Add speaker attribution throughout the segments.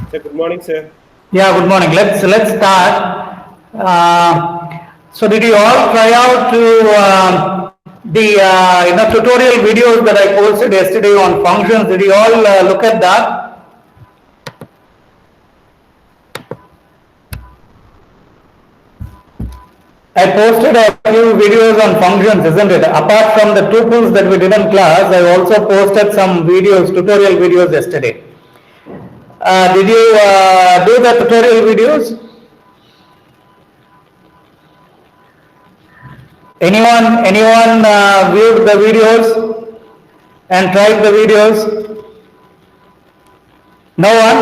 Speaker 1: Sir, good morning, sir.
Speaker 2: Yeah, good morning. Let's start. So did you all try out to the tutorial videos that I posted yesterday on functions? Did you all look at that? I posted a few videos on functions, isn't it? Apart from the tuples that we did in class, I also posted some videos, tutorial videos yesterday. Did you do the tutorial videos? Anyone viewed the videos and tried the videos? No one?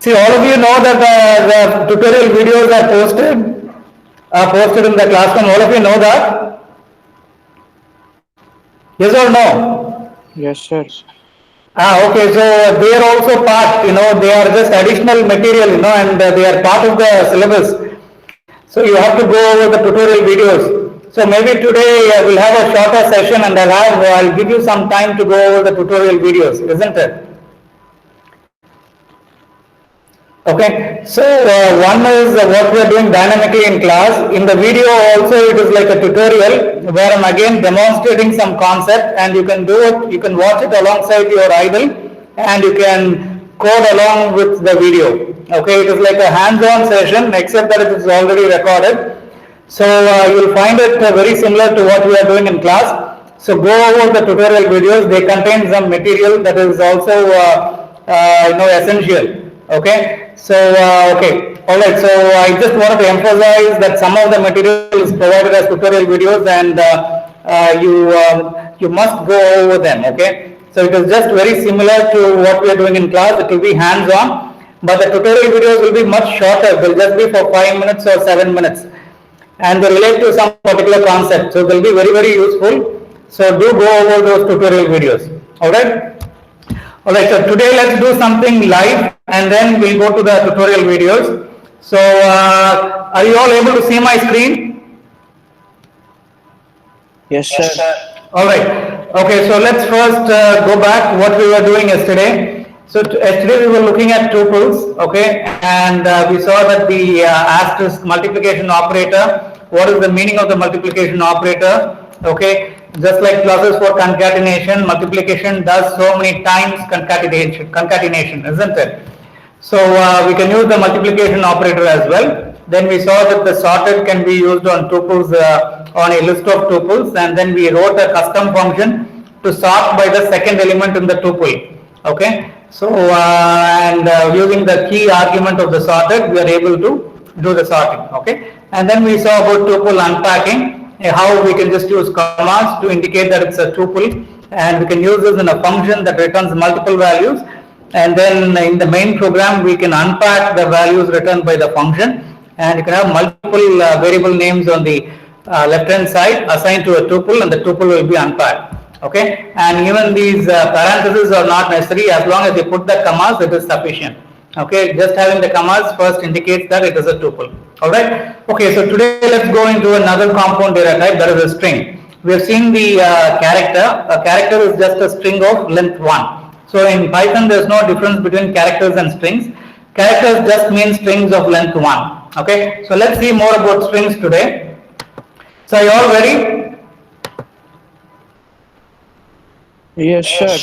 Speaker 2: See, all of you know that the tutorial videos are posted in the classroom. All of you know that? Yes or no?
Speaker 3: Yes, sir.
Speaker 2: Okay, so they are also part, they are just additional material, and they are part of the syllabus. So you have to go over the tutorial videos. So maybe today we'll have a shorter session and I'll give you some time to go over the tutorial videos, isn't it? Okay, so one is what we are doing dynamically in class. In the video also it is like a tutorial where I'm again demonstrating some concept, and you can do it, you can watch it alongside your idle and you can code along with the video. Okay, it is like a hands-on session except that it is already recorded. So you'll find it very similar to what we are doing in class. So go over the tutorial videos. They contain some material that is also essential. Okay, so okay, all right. So I just wanted to emphasize that some of the material is provided as tutorial videos, and you must go over them. Okay, so it is just very similar to what we are doing in class. It will be hands-on, but the tutorial videos will be much shorter. They'll just be for 5 minutes or 7 minutes, and they relate to some particular concept. So they'll be very, very useful. So do go over those tutorial videos. All right. All right. So today let's do something live, and then we'll go to the tutorial videos. So are you all able to see my screen?
Speaker 3: Yes, sir.
Speaker 2: All right. Okay. So let's first go back what we were doing yesterday. So yesterday we were looking at tuples, okay, and we saw that the asterisk multiplication operator. What is the meaning of the multiplication operator? Okay, just like pluses for concatenation, multiplication does so many times concatenation, isn't it? So we can use the multiplication operator as well. Then we saw that the sorted can be used on tuples, on a list of tuples, and then we wrote a custom function to sort by the second element in the tuple. Okay, so using the key argument of the sorted, we are able to do the sorting. Okay, and then we saw about tuple unpacking, how we can just use commas to indicate that it's a tuple, and we can use this in a function that returns multiple values, and then in the main program we can unpack the values returned by the function, and you can have multiple variable names on the left hand side assigned to a tuple, and the tuple will be unpacked. Okay, and even these parentheses are not necessary. As long as you put the commas, it is sufficient. Okay, just having the commas first indicates that it is a tuple. All right. Okay, so today let's go into another compound data type, that is a string. We have seen the character. A character is just a string of length 1. So in Python there is no difference between characters and strings. Characters just mean strings of length 1. Okay, so let's see more about strings today. So are you all ready?
Speaker 3: Yes, sir.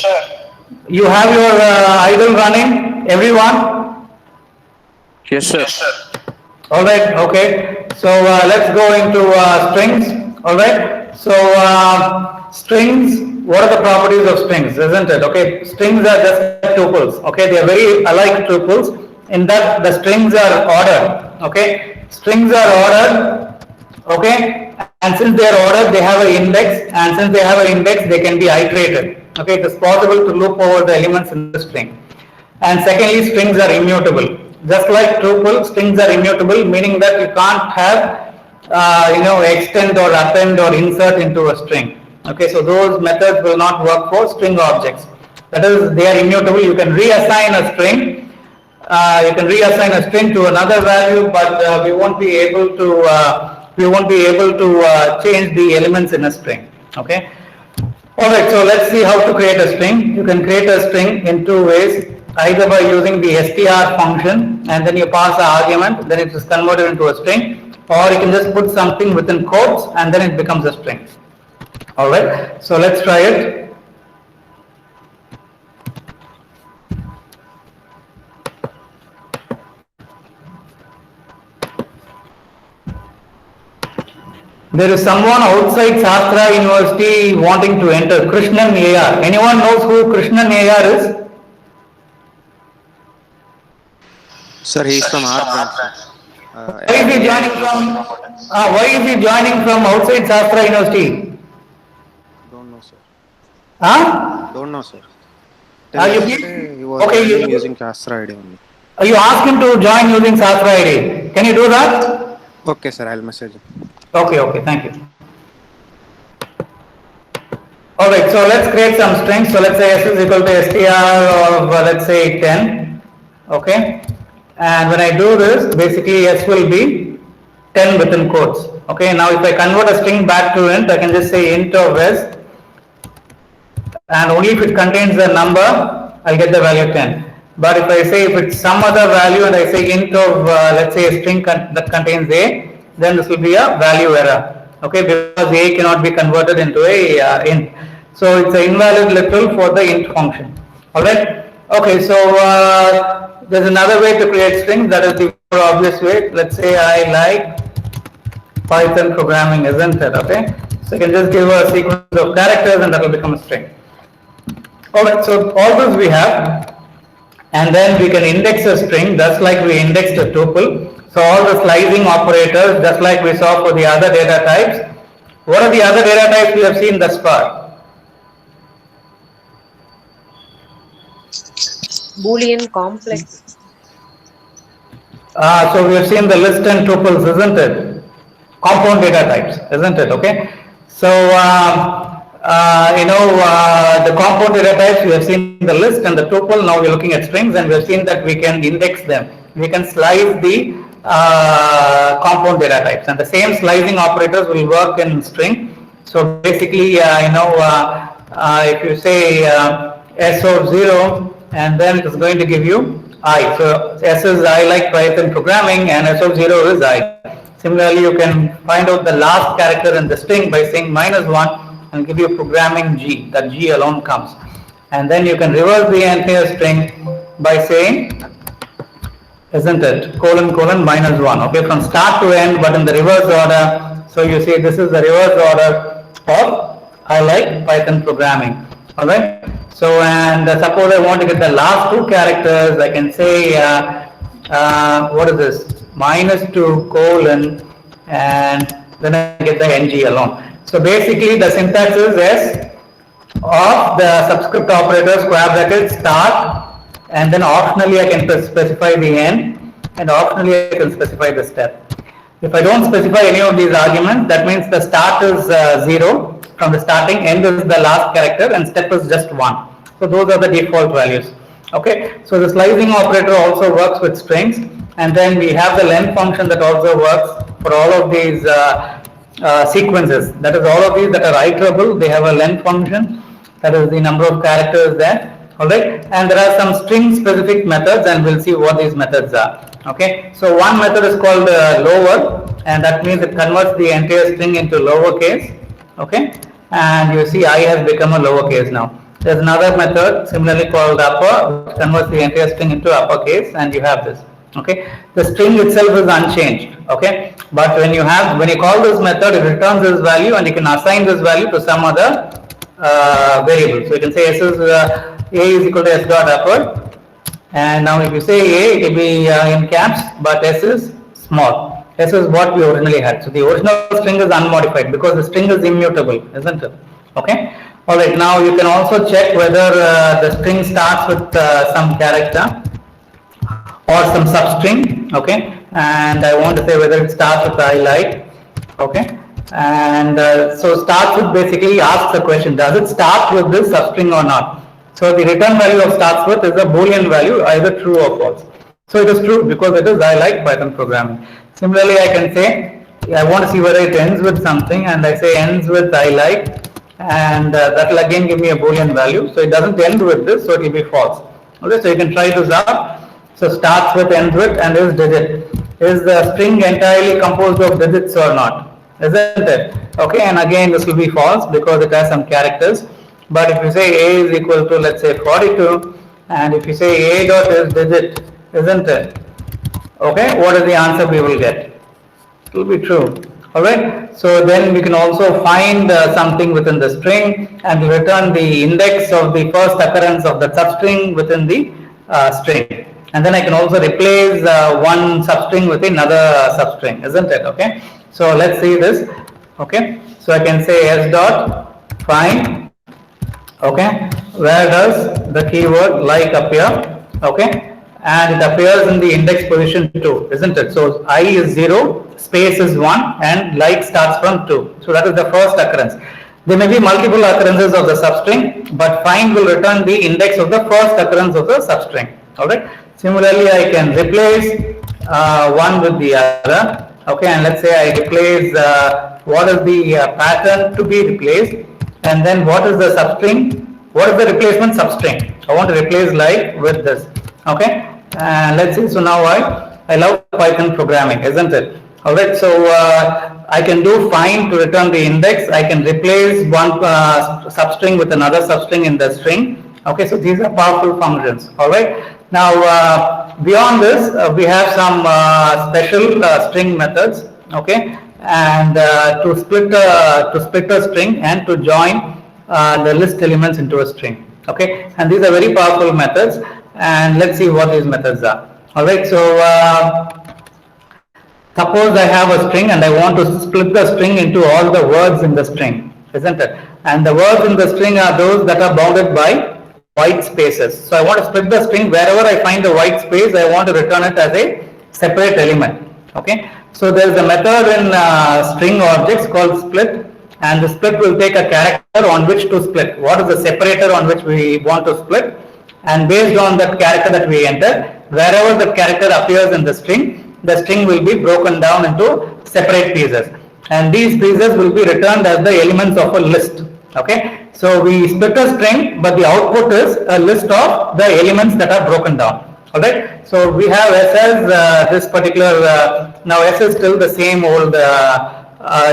Speaker 2: You have your idle running, everyone?
Speaker 3: Yes, sir.
Speaker 2: All right, okay. So let's go into strings. All right. So strings, what are the properties of strings, isn't it? Okay, strings are just tuples. Okay, they are very alike tuples in that the strings are ordered. Okay, strings are ordered. Okay, and since they are ordered, they have an index, and since they have an index, they can be iterated. Okay, it is possible to loop over the elements in the string. And secondly, strings are immutable. Just like tuples, strings are immutable, meaning that you can't have extend or append or insert into a string. Okay, so those methods will not work for string objects. That is, they are immutable. You can reassign a string. To another value, but we won't be able to change the elements in a string. Okay. Alright, so let's see how to create a string. You can create a string in two ways, either by using the str function and then you pass the argument, then it is converted into a string, or you can just put something within quotes and then it becomes a string. Alright, so let's try it. There is someone outside SASTRA University wanting to enter, Krishnan AR. Anyone knows who Krishnan AR is?
Speaker 1: Sir, he is from our branch.
Speaker 2: Why is he joining from? Why is he joining from outside SASTRA University?
Speaker 1: Don't know, sir.
Speaker 2: Huh?
Speaker 1: Don't know, sir.
Speaker 2: You
Speaker 1: He was
Speaker 2: okay,
Speaker 1: using SASTRA ID only.
Speaker 2: You asked him to join using SASTRA ID. Can you do that?
Speaker 1: Okay, sir. I'll message him.
Speaker 2: Okay, thank you. Alright, so let's create some strings. So let's say s is equal to str of let's say 10. Okay. And when I do this, basically s will be 10 within quotes. Okay, now if I convert a string back to int, I can just say int of s, and only if it contains a number, I'll get the value 10. But if I say if it's some other value and I say int of let's say a string that contains a, then this will be a value error. Okay, because a cannot be converted into a int. So it's an invalid literal for the int function. Alright. Okay, so there's another way to create strings, that is the more obvious way. Let's say I like Python programming, isn't it? Okay, so you can just give a sequence of characters and that will become a string. Alright, so all this we have, and then we can index a string just like we indexed a tuple. So all the slicing operators, just like we saw for the other data types. What are the other data types we have seen thus far?
Speaker 4: Boolean complex.
Speaker 2: So we have seen the list and tuples, isn't it? Compound data types, isn't it? Okay. So the compound data types, we have seen the list and the tuple. Now we are looking at strings, and we have seen that we can index them. We can slice the compound data types, and the same slicing operators will work in string. So basically, if you say s of 0, and then it is going to give you I. So S is I like Python programming, and S of 0 is I. Similarly, you can find out the last character in the string by saying -1 and give you programming G. That G alone comes. And then you can reverse the entire string by saying, isn't it, colon -1. Okay, from start to end, but in the reverse order. So you see this is the reverse order of I like Python programming. Alright. So, and suppose I want to get the last two characters, I can say, what is this? -2 colon, and then I get the ng alone. So basically the syntax is S of the subscript operator square bracket start, and then optionally I can specify the end, and optionally I can specify the step. If I don't specify any of these arguments, that means the start is 0 from the starting, end is the last character, and step is just 1. So those are the default values. Okay, so the slicing operator also works with strings, and then we have the len function that also works for all of these sequences. That is, all of these that are iterable, they have a len function, that is the number of characters there. Alright, and there are some string specific methods, and we'll see what these methods are. Okay, so one method is called lower, and that means it converts the entire string into lowercase. Okay, and you see I has become a lowercase now. There's another method similarly called upper, which converts the entire string into uppercase, and you have this. Okay, the string itself is unchanged. Okay, but when you call this method, it returns this value, and you can assign this value to some other variable. So you can say a is equal to s dot upper, and now if you say a, it will be in caps, but s is small. S is what we originally had. So the original string is unmodified because the string is immutable, isn't it? Okay. Alright, now you can also check whether the string starts with some character or some substring. Okay, and I want to say whether it starts with I like. Okay, and so starts with basically asks the question, does it start with this substring or not? So the return value of starts with is a Boolean value, either true or false. So it is true because it is I like Python programming. Similarly, I can say I want to see whether it ends with something, and I say ends with I like, and that will again give me a Boolean value. So it doesn't end with this, so it will be false. Okay, so you can try this out. So starts with, ends with, and is digit. Is the string entirely composed of digits or not? Isn't it? Okay, and again this will be false because it has some characters. But if you say A is equal to, let's say, 42, and if you say A dot is digit, isn't it? Okay, what is the answer we will get? It will be true. Alright, so then we can also find something within the string and return the index of the first occurrence of the substring within the string. And then I can also replace one substring with another substring, isn't it? Okay, so let's see this. Okay, so I can say s dot find. Okay, where does the keyword like appear? Okay, and it appears in the index position 2, isn't it? So I is 0, space is 1, and like starts from 2. So that is the first occurrence. There may be multiple occurrences of the substring, but find will return the index of the first occurrence of the substring. Alright. Similarly, I can replace one with the other. Okay, and let's say I replace what is the pattern to be replaced, and then what is the substring? What is the replacement substring? I want to replace like with this. Okay, let's see. So now I love Python programming, isn't it? Alright, so I can do find to return the index. I can replace one substring with another substring in the string. Okay, so these are powerful functions. Alright, now beyond this, we have some special string methods. Okay, and to split a string and to join the list elements into a string. Okay, and these are very powerful methods. And let's see what these methods are. Alright, so suppose I have a string and I want to split the string into all the words in the string, isn't it? And the words in the string are those that are bounded by white spaces. So I want to split the string. Wherever I find the white space, I want to return it as a separate element. Okay, so there is a method in string objects called split, and the split will take a character on which to split. What is the separator on which we want to split? And based on that character that we enter, wherever the character appears in the string will be broken down into separate pieces, and these pieces will be returned as the elements of a list. Okay, so we split a string, but the output is a list of the elements that are broken down. Alright, so we have S as this particular, now S is still the same old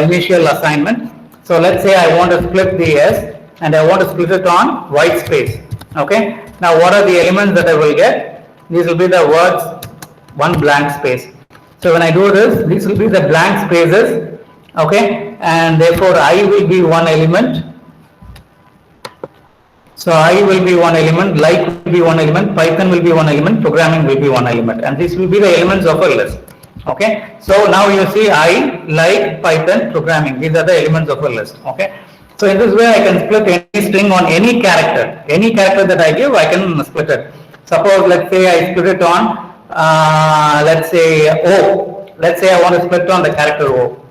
Speaker 2: initial assignment. So let's say I want to split the S and I want to split it on white space. Okay, now what are the elements that I will get? These will be the words, one blank space. So when I do this, these will be the blank spaces. Okay, and therefore I will be one element. So I will be one element, like will be one element, Python will be one element, programming will be one element, and these will be the elements of a list. Okay, so now you see I, like, Python, programming, these are the elements of a list. Okay, so in this way I can split any string on any character that I give, I can split it. Suppose let's say I split it on let's say O. Let's say I want to split on the character O,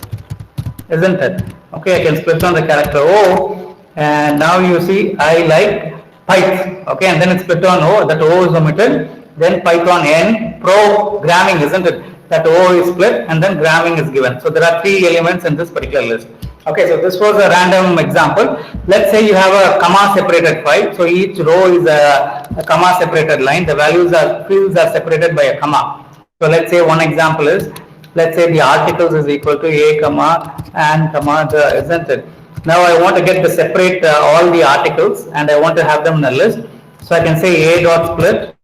Speaker 2: isn't it? Okay, I can split on the character O, and now you see I like Python. Okay, and then it's split on O, that O is omitted, then Python N, programming, isn't it? That O is split and then gramming is given. So there are 3 elements in this particular list. Okay, so this was a random example. Let's say you have a comma separated file. So each row is a comma separated line. The fields are separated by a comma. So let's say one example is, let's say the articles is equal to A comma and comma the, isn't it? Now I want to get the separate all the articles and I want to have them in a list. So I can say A dot split.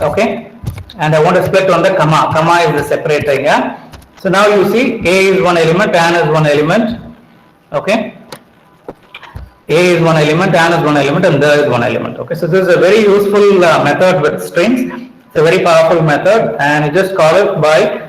Speaker 2: Okay, and I want to split on the comma. Comma is the separator. Yeah. So now you see A is one element, N is one element. Okay, A is one element, N is one element, and there is one element. Okay, so this is a very useful method with strings. It's a very powerful method, and you just call it by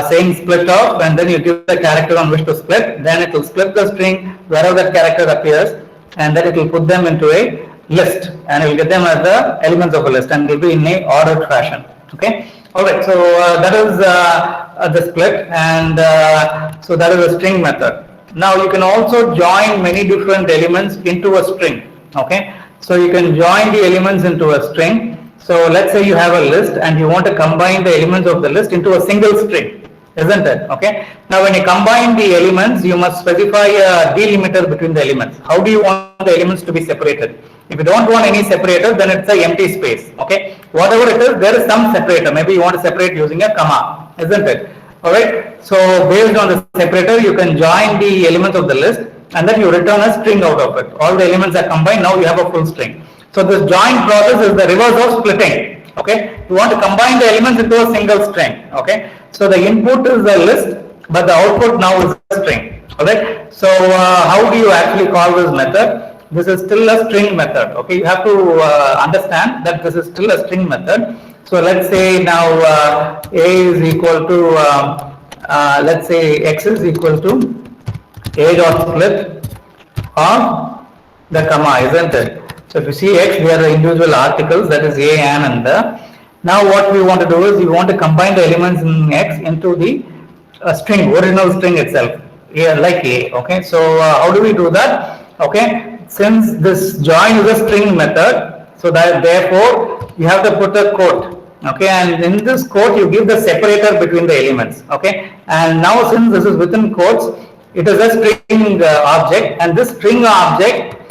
Speaker 2: saying split off, and then you give the character on which to split. Then it will split the string wherever that character appears, and then it will put them into a list, and it will get them as the elements of a list, and it will be in a ordered fashion. Okay. All right. So that is the split, and so that is a string method. Now you can also join many different elements into a string. Okay, so you can join the elements into a string. So let's say you have a list and you want to combine the elements of the list into a single string. isn't it? Okay. Now, when you combine the elements, you must specify a delimiter between the elements. How do you want the elements to be separated? If you don't want any separator, then it's an empty space. Okay. Whatever it is, there is some separator. Maybe you want to separate using a comma, isn't it? All right. So, based on the separator, you can join the elements of the list, and then you return a string out of it. All the elements are combined. Now you have a full string. So, this join process is the reverse of splitting. Okay. You want to combine the elements into a single string. Okay. So the input is a list, but the output now is a string. Alright. So how do you actually call this method? This is still a string method. Okay. You have to understand that this is still a string method. So let's say now a is equal to let's say x is equal to a dot split of the comma, isn't it? So if you see x, we are the individual articles, that is a, an, and the. Now what we want to do is we want to combine the elements in x into the string, original string itself, like a. Okay, so how do we do that? Okay, since this join is a string method, so that therefore you have to put a quote. Okay, and in this quote you give the separator between the elements. Okay, and now since this is within quotes, it is a string object, and this string object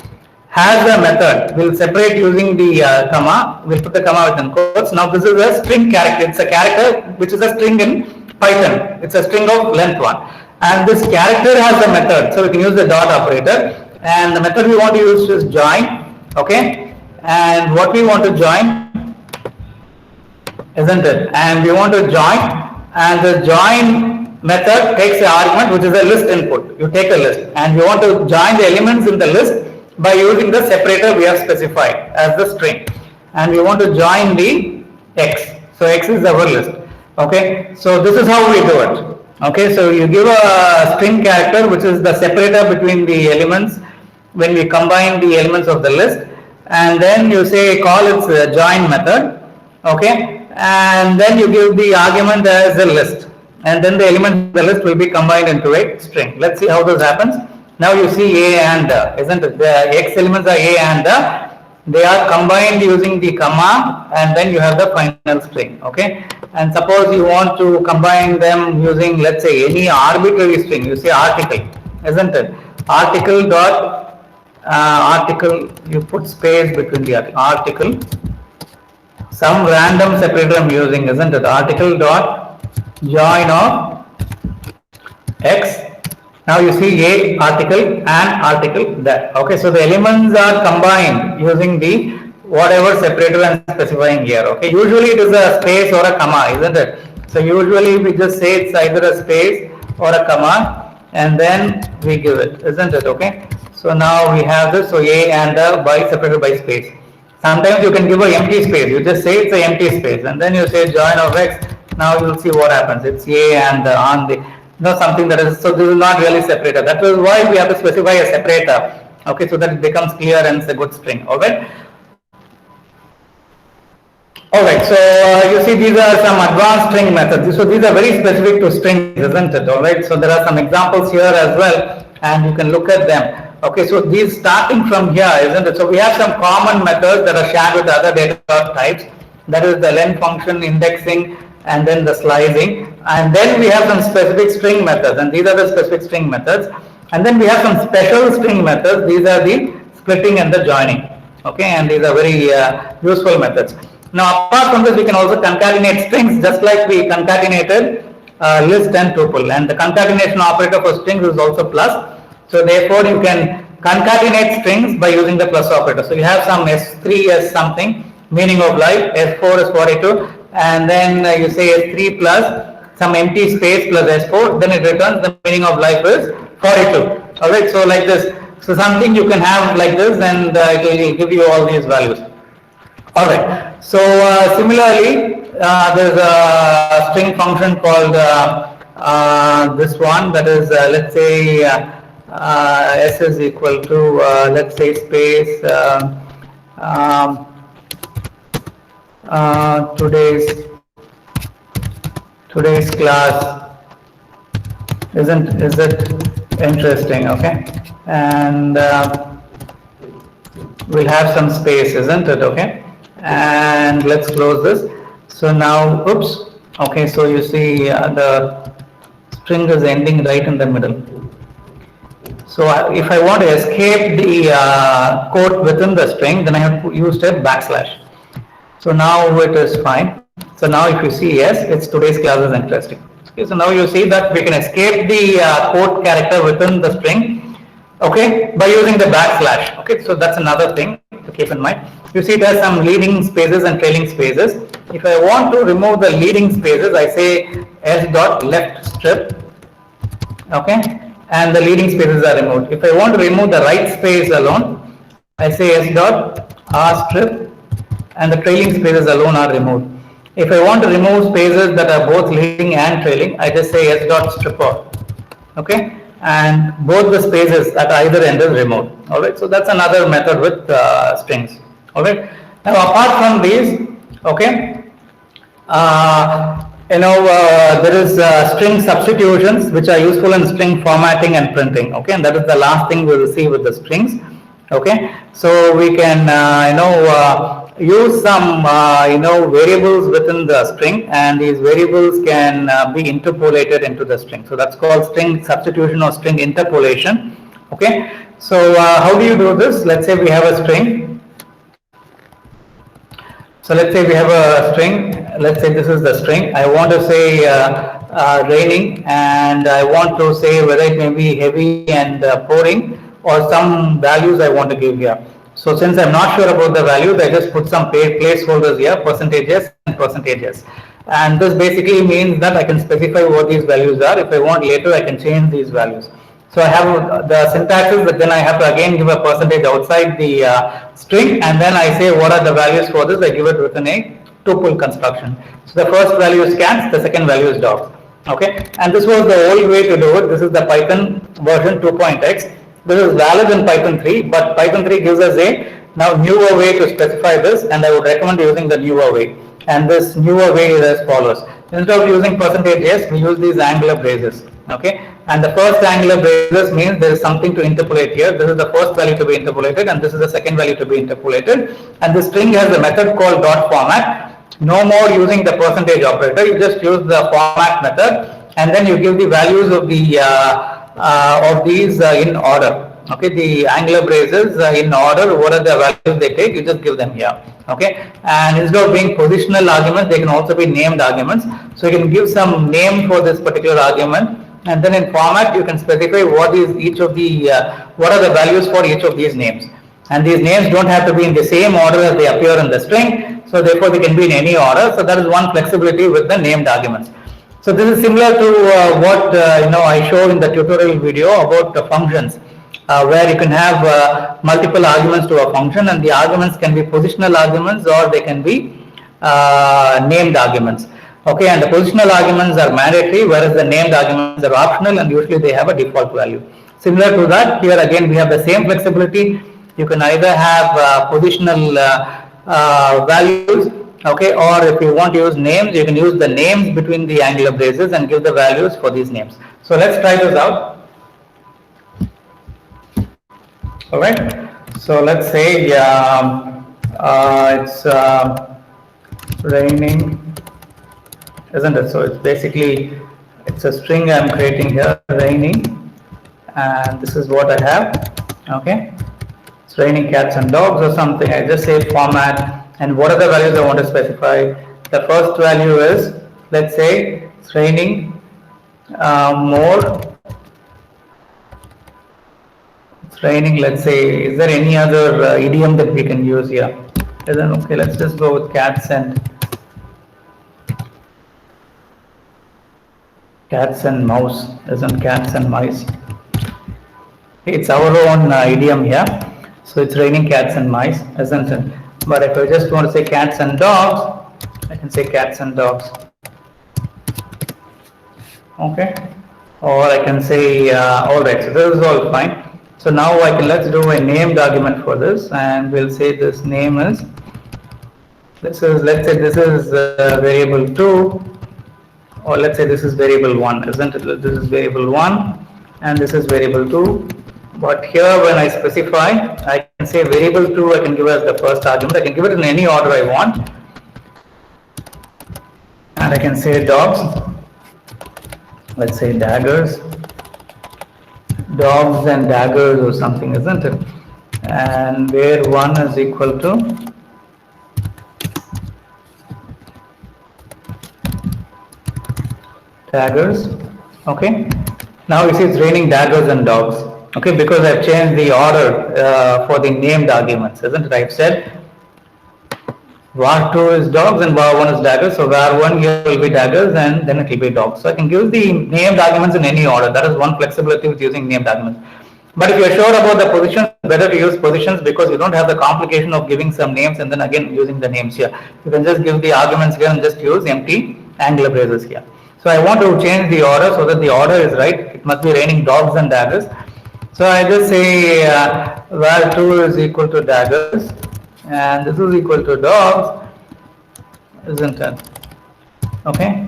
Speaker 2: has a method. We'll separate using the comma. We'll put the comma within quotes. Now this is a string character. It's a character which is a string in Python. It's a string of length 1. And this character has a method. So we can use the dot operator. And the method we want to use is join. Okay. And what we want to join, isn't it? And we want to join. And the join method takes an argument which is a list input. You take a list. And we want to join the elements in the list by using the separator we have specified as the string, and we want to join the x. So x is our list. Okay, so this is how we do it. Okay, so you give a string character which is the separator between the elements when we combine the elements of the list, and then you say call its join method. Okay, and then you give the argument as a list, and then the element of the list will be combined into a string. Let's see how this happens. Now you see a and isn't it? The x elements are a and they are combined using the comma, and then you have the final string. Okay, and suppose you want to combine them using, let's say, any arbitrary string. You say article, isn't it? Article dot article. You put space between the article. Some random separator I'm using, isn't it? Article dot join of x. Now you see a article and article that. Okay, so the elements are combined using the whatever separator I'm specifying here. Okay, usually it is a space or a comma, isn't it? So usually we just say it's either a space or a comma, and then we give it, isn't it? Okay, so now we have this. So a and by separated by space. Sometimes you can give an empty space. You just say it's an empty space, and then you say join of x. Now you will see what happens. It's a and on the. No, something that is, so this is not really separator. That is why we have to specify a separator. Okay, so that it becomes clear and it's a good string. Alright. Alright, so you see these are some advanced string methods. So these are very specific to strings, isn't it? Alright, so there are some examples here as well, and you can look at them. Okay, so these starting from here, isn't it? So we have some common methods that are shared with other data types. That is the len function, indexing, and then the slicing, and then we have some specific string methods, and these are the specific string methods, and then we have some special string methods. These are the splitting and the joining. Okay, and these are very useful methods. Now apart from this, we can also concatenate strings, just like we concatenated list and tuple, and the concatenation operator for strings is also plus. So therefore you can concatenate strings by using the plus operator. So you have some s3 as something, meaning of life, s4 is 42, and then you say s3 plus some empty space plus s4, then it returns the meaning of life is 42. Alright, so like this. So something you can have like this, and it will give you all these values. Alright, so similarly, there's a string function called this one, that is let's say s is equal to let's say space today's class. Is it interesting? Okay, and we'll have some space, isn't it? Okay, and let's close this. So now, oops. Okay, so you see the string is ending right in the middle. So if I want to escape the quote within the string, then I have used a backslash. So now it is fine. So now if you see, yes, it's today's class is interesting. Okay, so now you see that we can escape the quote character within the string, okay, by using the backslash. Okay, so that's another thing to keep in mind. You see it has some leading spaces and trailing spaces. If I want to remove the leading spaces, I say s dot left strip, okay, and the leading spaces are removed. If I want to remove the right space alone, I say s dot r strip, and the trailing spaces alone are removed. If I want to remove spaces that are both leading and trailing, I just say s dot strip off, okay, and both the spaces at either end is removed. All right, so that's another method with strings. All right, now apart from these, okay, there is string substitutions which are useful in string formatting and printing. Okay, and that is the last thing we will see with the strings. Okay, so we can use some variables within the string, and these variables can be interpolated into the string. So that's called string substitution or string interpolation. Okay, so how do you do this? Let's say we have a string. So let's say we have a string. Let's say this is the string. I want to say raining, and I want to say whether it may be heavy and pouring, or some values I want to give here. So since I'm not sure about the values, I just put some placeholders here, percentages and percentages. And this basically means that I can specify what these values are. If I want later, I can change these values. So I have the syntax is that then I have to again give a percentage outside the string, and then I say what are the values for this. I give it within a tuple construction. So the first value is cats, the second value is dogs. Okay, and this was the old way to do it. This is the Python version 2.x. This is valid in Python 3, but Python 3 gives us a now newer way to specify this, and I would recommend using the newer way. And this newer way is as follows. Instead of using %s, we use these angular braces. Okay, and the first angular braces means there is something to interpolate here. This is the first value to be interpolated, and this is the second value to be interpolated. And the string has a method called dot format. No more using the percentage operator. You just use the format method, and then you give the values of the these in order. Okay, the angular braces in order. What are the values they take? You just give them here. Okay, and instead of being positional arguments, they can also be named arguments. So you can give some name for this particular argument, and then in format you can specify what is each of the what are the values for each of these names. And these names don't have to be in the same order as they appear in the string. So therefore they can be in any order. So that is one flexibility with the named arguments. So this is similar to what I showed in the tutorial video about the functions, where you can have multiple arguments to a function, and the arguments can be positional arguments or they can be named arguments. Okay, and the positional arguments are mandatory, whereas the named arguments are optional, and usually they have a default value. Similar to that, here again we have the same flexibility. You can either have positional values, okay, or if you want to use names, you can use the names between the angular braces and give the values for these names. So let's try this out. All right, so let's say it's raining, isn't it? So it's basically, it's a string I'm creating here, raining, and this is what I have. Okay, it's raining cats and dogs or something. I just say format, and what are the values I want to specify. The first value is, let's say it's raining more. It's raining, let's say, is there any other idiom that we can use here? Isn't okay, let's just go with cats and mouse, isn't cats and mice. It's our own idiom here. So it's raining cats and mice, isn't it? But if I just want to say cats and dogs, I can say cats and dogs. Okay, or I can say all right. So this is all fine. So now I can, let's do a named argument for this, and we'll say this name is, let's say this is variable 2, or let's say this is variable 1, isn't it? This is variable 1 and this is variable 2. But here when I specify, I can say variable 2 I can give as the first argument. I can give it in any order I want, and I can say dogs, let's say daggers, dogs and daggers or something, isn't it? And where 1 is equal to daggers. Okay, now you see it's raining daggers and dogs. Okay, because I've changed the order for the named arguments, isn't it? I've said var2 is dogs and var1 is daggers. So var1 here will be daggers and then it will be dogs. So I can give the named arguments in any order. That is one flexibility with using named arguments. But if you are sure about the positions, better to use positions because you don't have the complication of giving some names and then again using the names here. You can just give the arguments here and just use empty angular braces here. So I want to change the order so that the order is right. It must be raining dogs and daggers. So I just say var2 is equal to daggers and this is equal to dogs, isn't it? Okay,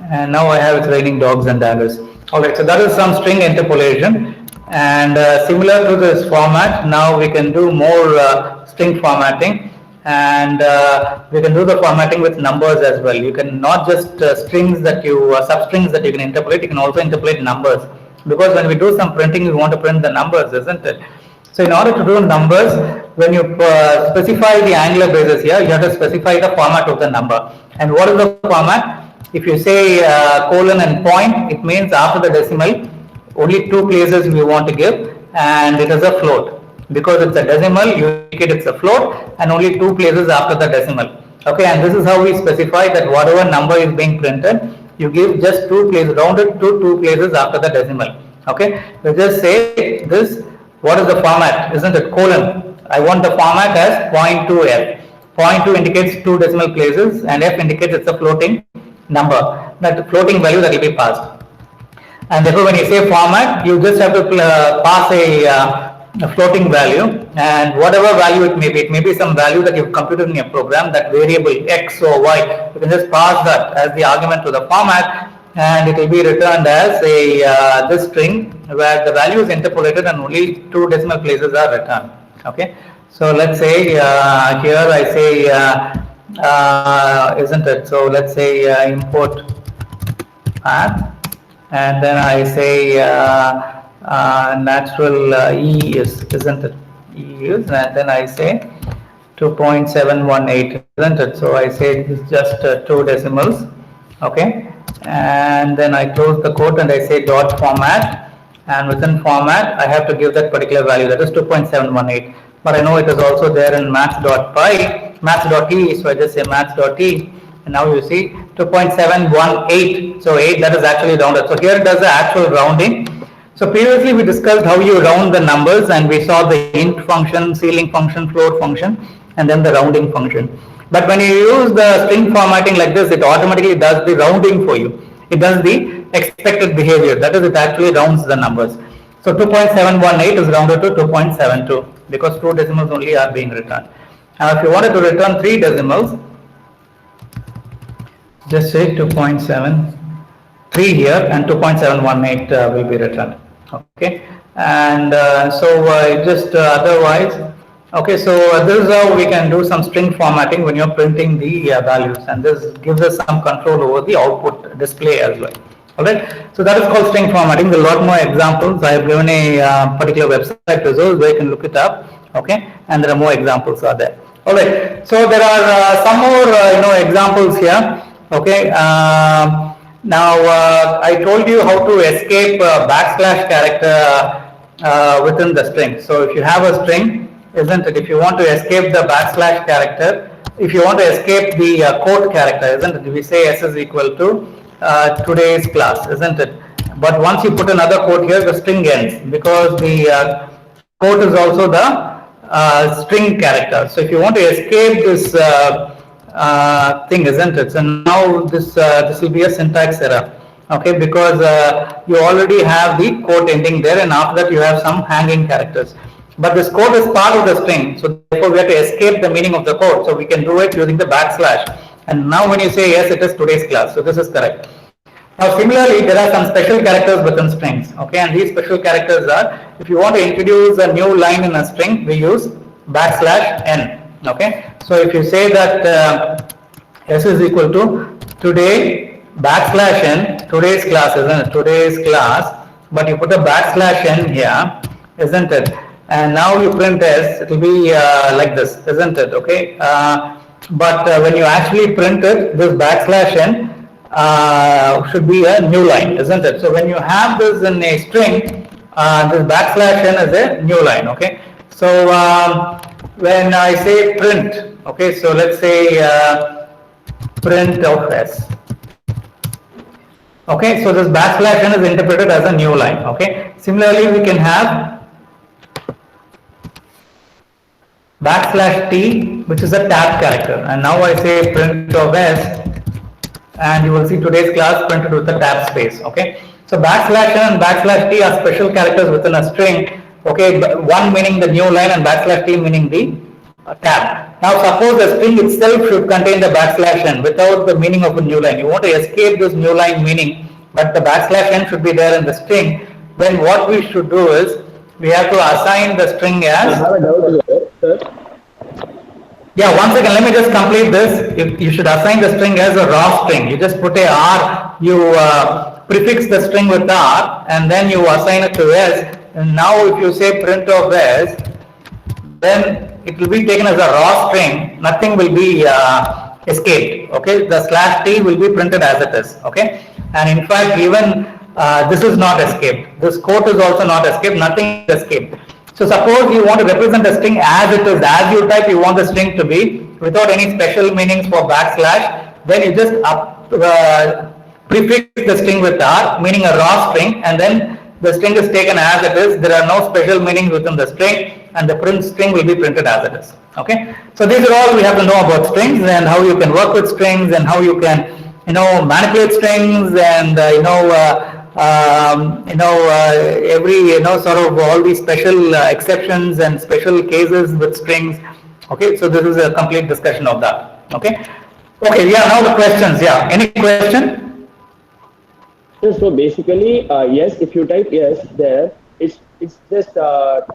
Speaker 2: and now I have it's raining dogs and daggers. Alright, so that is some string interpolation. And similar to this format, now we can do more string formatting, and we can do the formatting with numbers as well. You can not just strings that you substrings that you can interpolate, you can also interpolate numbers, because when we do some printing, we want to print the numbers, isn't it? So in order to do numbers, when you specify the angular braces here, you have to specify the format of the number. And what is the format? If you say colon and point, it means after the decimal only 2 places we want to give, and it is a float. Because it's a decimal, you indicate it's a float, and only 2 places after the decimal. Okay, and this is how we specify that whatever number is being printed, you give just 2 places, rounded to 2 places after the decimal. Okay, we just say this, what is the format, isn't it? Colon. I want the format as 0.2f. 0.2 indicates 2 decimal places, and f indicates it's a floating number, that floating value that will be passed. And therefore, when you say format, you just have to pass a floating value, and whatever value it may be some value that you've computed in your program, that variable x or y, you can just pass that as the argument to the format, and it will be returned as a this string where the value is interpolated and only 2 decimal places are returned. Okay, so let's say here I say isn't it? So let's say import path. And then I say natural E is, isn't it? E is, and then I say 2.718, isn't it? So I say this is just 2 decimals, okay? And then I close the quote and I say dot format, and within format I have to give that particular value, that is 2.718. But I know it is also there in maths.py, maths.t, so I just say maths.t. And now you see 2.718, so 8, that is actually rounded. So here it does the actual rounding. So previously we discussed how you round the numbers, and we saw the int function, ceiling function, float function, and then the rounding function. But when you use the string formatting like this, it automatically does the rounding for you. It does the expected behavior, that is, it actually rounds the numbers. So 2.718 is rounded to 2.72 because 2 decimals only are being returned. Now if you wanted to return 3 decimals, just say 2.73 here, and 2.718 will be returned. Okay, and just otherwise, okay, so this is how we can do some string formatting when you're printing the values, and this gives us some control over the output display as well. Alright, so that is called string formatting. There are a lot more examples. I have given a particular website resource where you can look it up. Okay, and there are more examples are there. Alright, so there are some more examples here. Okay, now I told you how to escape backslash character within the string. So if you have a string, isn't it, if you want to escape the backslash character, if you want to escape the quote character, isn't it, we say s is equal to today's class, isn't it? But once you put another quote here, the string ends, because the quote is also the string character. So if you want to escape this thing, isn't it? So now this will be a syntax error, okay, because you already have the quote ending there, and after that you have some hanging characters. But this quote is part of the string, so therefore we have to escape the meaning of the quote. So we can do it using the backslash. And now when you say yes, it is today's class. So this is correct. Now similarly, there are some special characters within strings, okay, and these special characters are, if you want to introduce a new line in a string, we use \n. Okay, so if you say that s is equal to today \n today's class, isn't it? Today's class, but you put a backslash n here, isn't it? And now you print s, it will be like this, isn't it? Okay. But when you actually print it, this backslash n should be a new line, isn't it? So when you have this in a string, this backslash n is a new line. Okay. So when I say print, okay, so let's say print of s. Okay, so this backslash n is interpreted as a new line. Okay, similarly we can have backslash t, which is a tab character, and now I say print of s, and you will see today's class printed with a tab space. Okay, so backslash n and backslash t are special characters within a string. Okay, one meaning the new line and backslash t meaning the tab. Now suppose the string itself should contain the backslash n without the meaning of a new line. You want to escape this new line meaning, but the backslash n should be there in the string. Then what we should do is we have to assign the string as.
Speaker 5: I have a doubt here, sir.
Speaker 2: Yeah, one second, let me just complete this. You should assign the string as a raw string. You just put a r, you prefix the string with r, and then you assign it to s. And now if you say print of s, then it will be taken as a raw string. Nothing will be escaped. Okay, the slash t will be printed as it is. Okay, and in fact even this is not escaped. This quote is also not escaped. Nothing is escaped. So suppose you want to represent the string as it is, as you type, you want the string to be without any special meanings for backslash. Then you just prefix the string with r, meaning a raw string, and then the string is taken as it is. There are no special meanings within the string, and the print string will be printed as it is. Okay. So these are all we have to know about strings and how you can work with strings and how you can, manipulate strings and every sort of all these special exceptions and special cases with strings. Okay. So this is a complete discussion of that. Okay. Okay. Yeah. Now the questions. Yeah. Any question?
Speaker 5: So basically, yes, if you type yes there, it's just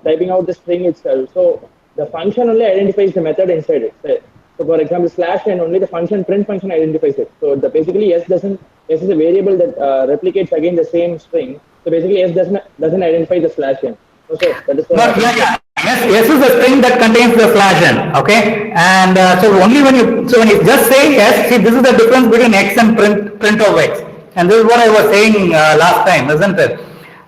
Speaker 5: typing out the string itself. So the function only identifies the method inside it. So for example, slash n only the print function identifies it. So basically yes is a variable that replicates again the same string. So basically yes doesn't identify the slash n. So that is
Speaker 2: Yes is the string that contains the slash n. Okay, and so only when you just say yes, see, this is the difference between x and print of x. And this is what I was saying last time, isn't it?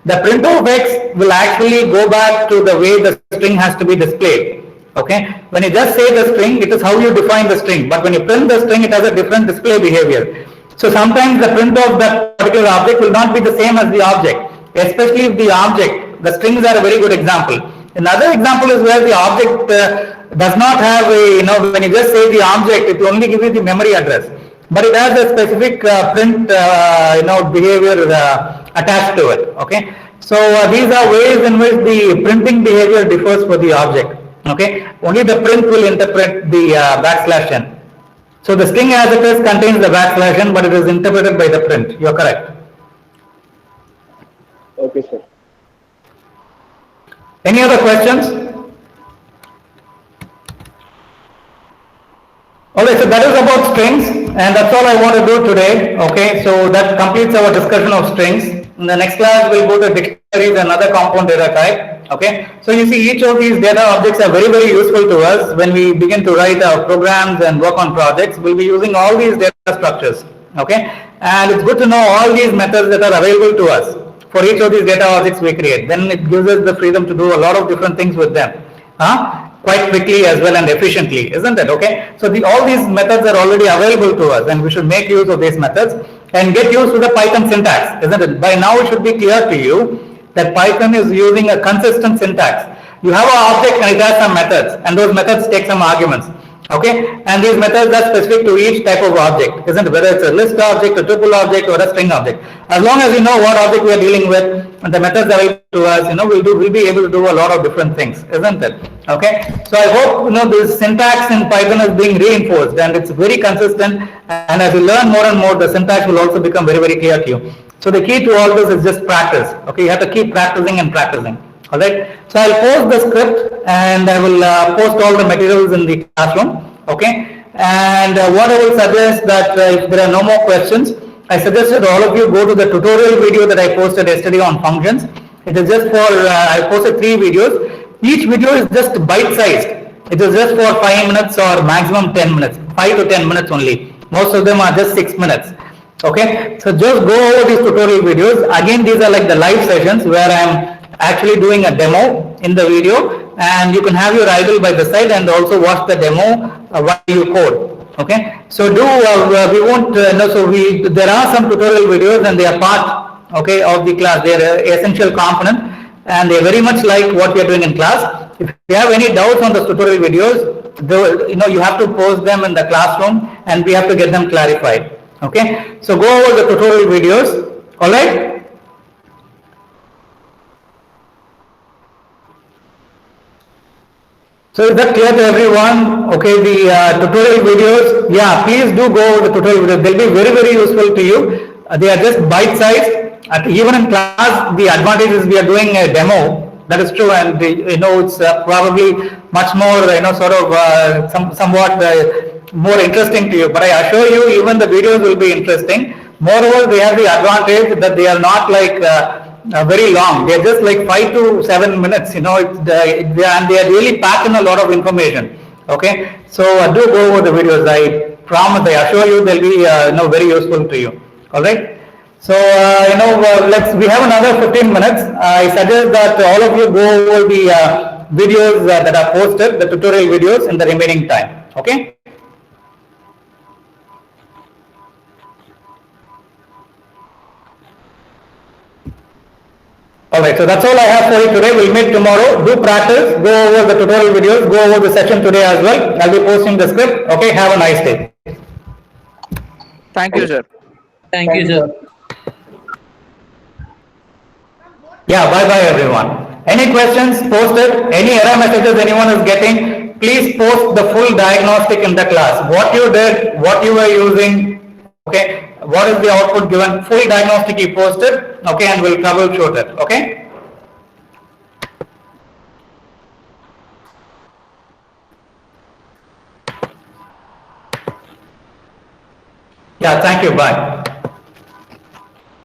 Speaker 2: The print of x will actually go back to the way the string has to be displayed. Okay. When you just say the string, it is how you define the string. But when you print the string, it has a different display behavior. So sometimes the print of that particular object will not be the same as the object, especially if the object, the strings are a very good example. Another example is where the object does not have a, when you just say the object, it will only give you the memory address. But it has a specific print, behavior attached to it. Okay, so these are ways in which the printing behavior differs for the object. Okay, only the print will interpret the backslash n. So the string as it is contains the backslash n, but it is interpreted by the print. You are correct.
Speaker 5: Okay, sir.
Speaker 2: Any other questions? Alright, so that is about strings, and that's all I want to do today. Okay, so that completes our discussion of strings. In the next class, we'll go to dictionaries and other compound data type. Okay, so you see each of these data objects are very, very useful to us when we begin to write our programs and work on projects. We'll be using all these data structures. Okay, and it's good to know all these methods that are available to us for each of these data objects we create. Then it gives us the freedom to do a lot of different things with them. Quite quickly as well and efficiently, isn't it? Okay, so all these methods are already available to us, and we should make use of these methods and get used to the Python syntax, isn't it? By now it should be clear to you that Python is using a consistent syntax. You have an object and it has some methods, and those methods take some arguments. Okay, and these methods are specific to each type of object, isn't it? Whether it's a list object, a tuple object, or a string object. As long as you know what object we are dealing with and the methods are available to us, we'll be able to do a lot of different things, isn't it? Okay, so I hope this syntax in Python is being reinforced and it's very consistent. And as you learn more and more, the syntax will also become very, very clear to you. So the key to all this is just practice. Okay, you have to keep practicing and practicing. Alright, so I'll post the script and I will post all the materials in the classroom. Okay, and what I will suggest that if there are no more questions, I suggested all of you go to the tutorial video that I posted yesterday on functions. It is just for, I posted 3 videos. Each video is just bite-sized. It is just for 5 minutes or maximum 10 minutes, 5 to 10 minutes only. Most of them are just 6 minutes. Okay, so just go over these tutorial videos. Again, these are like the live sessions where I am actually doing a demo in the video, and you can have your idle by the side and also watch the demo while you code. Okay, so we won't there are some tutorial videos and they are part, okay, of the class. They are an essential component and they are very much like what we are doing in class. If you have any doubts on the tutorial videos, you have to post them in the classroom and we have to get them clarified. Okay, so go over the tutorial videos. All right. So is that clear to everyone? Okay, the tutorial videos, yeah, please do go over the tutorial videos. They'll be very, very useful to you. They are just bite-sized. Even in class, the advantage is we are doing a demo. That is true, and it's probably much more, somewhat more interesting to you. But I assure you, even the videos will be interesting. Moreover, they have the advantage that they are not like very long. They are just like 5 to 7 minutes. And they are really packed in a lot of information. Okay, so do go over the videos. I promise, I assure you, they'll be very useful to you. All right. So we have another 15 minutes. I suggest that all of you go over the videos that are posted, the tutorial videos, in the remaining time. Okay. Alright, so that's all I have for you today. We'll meet tomorrow. Do practice, go over the tutorial videos, go over the session today as well. I'll be posting the script. Okay, have a nice day.
Speaker 3: Thank you, sir.
Speaker 6: Thank you, sir.
Speaker 2: Yeah, bye-bye everyone. Any questions posted, any error messages anyone is getting, please post the full diagnostic in the class. What you did, what you were using, okay, what is the output given, full diagnostic you posted, okay, and we'll troubleshoot it, okay. Yeah, thank you, bye.